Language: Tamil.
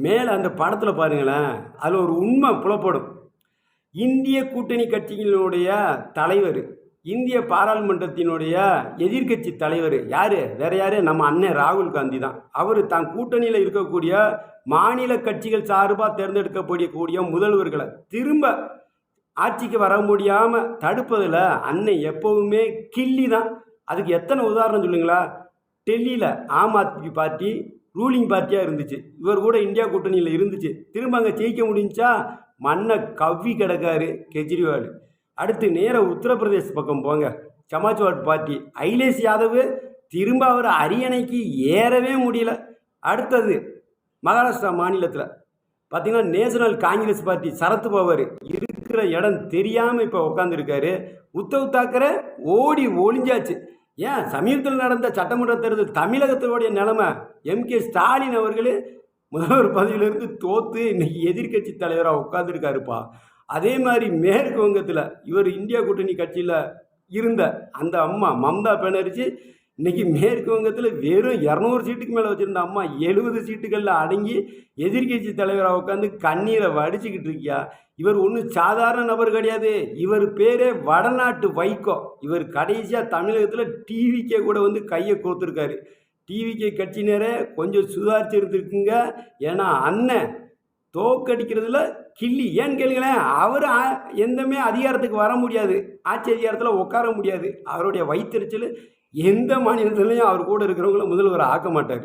மேலே அந்த படத்தில் பாருங்களேன், அதில் ஒரு உண்மை புலப்படும். இந்திய கூட்டணி கட்சிகளுடைய தலைவர், இந்திய பாராளுமன்றத்தினுடைய எதிர்க்கட்சி தலைவர் யார்? வேற யார்? நம்ம அண்ணன் ராகுல் காந்தி தான். அவர் தான் கூட்டணியில் இருக்கக்கூடிய மாநில கட்சிகள் சார்பாக தேர்ந்தெடுக்கக்கூடிய முதல்வர்களை திரும்ப ஆட்சிக்கு வர முடியாமல் தடுப்பதில் அண்ணன் எப்போவுமே கில்லி தான். அதுக்கு எத்தனை உதாரணம் சொல்லுங்களா? டெல்லியில் ஆம் ஆத்மி பார்ட்டி ரூலிங் பார்ட்டியாக இருந்துச்சு, இவர் கூட இந்தியா கூட்டணியில் இருந்துச்சு. திரும்ப அங்கே ஜெயிக்க முடிஞ்சா? மண்ணை கவ்வி கிடக்காரு கெஜ்ரிவால். அடுத்து நேராக உத்தரப்பிரதேச பக்கம் போங்க, சமாஜ்வாடி பார்ட்டி அகிலேஷ் யாதவ் திரும்ப அவர் அரியணைக்கு ஏறவே முடியல. அடுத்தது மகாராஷ்டிரா மாநிலத்தில் பார்த்தீங்கன்னா நேஷனல் காங்கிரஸ் பார்ட்டி சரத் பவார் இருக்கிற இடம் தெரியாமல் இப்போ உட்காந்துருக்காரு. உத்தவ் தாக்கரே ஓடி ஒளிஞ்சாச்சு. ஏன் சமீபத்தில் நடந்த சட்டமன்ற தேர்தல் தமிழகத்தினுடைய நிலைமை, எம்கே ஸ்டாலின் அவர்கள் முதல்வர் பதவியிலிருந்து தோற்று இன்னைக்கு எதிர்கட்சி தலைவராக உட்காந்துருக்காருப்பா. அதே மாதிரி மேற்கு வங்கத்தில் இவர் இந்தியா கூட்டணி கட்சியில் இருந்த அந்த அம்மா மம்தா பானர்ஜி இன்னைக்கு மேற்கு வங்கத்தில் வெறும் 200 சீட்டுக்கு மேலே வச்சுருந்த அம்மா 70 சீட்டுகளில் அடங்கி எதிர்கட்சி தலைவராக உட்காந்து கண்ணீரை வடிச்சுக்கிட்டு இருக்கியா. இவர் ஒன்றும் சாதாரண நபர் கிடையாது. இவர் பேரே வடநாட்டு வைகோ. இவர் கடைசியாக தமிழகத்தில் டிவிக்கே கூட வந்து கையை கோர்த்துருக்காரு. டிவிகே கட்சியினரே கொஞ்சம் சுதாரிச்சிருந்துருக்குங்க. ஏன்னா அண்ணன் தோக்கடிக்கிறதுல கில்லி. ஏன்னு கேளுங்களேன், அவர் எந்தமே அதிகாரத்துக்கு வர முடியாது, ஆட்சி அதிகாரத்தில் உட்கார முடியாது. அவருடைய வயிற்றுச்சல் எந்த மாநிலத்திலையும் அவர் கூட இருக்கிறவங்கள முதல்வர் ஆக்க மாட்டார்.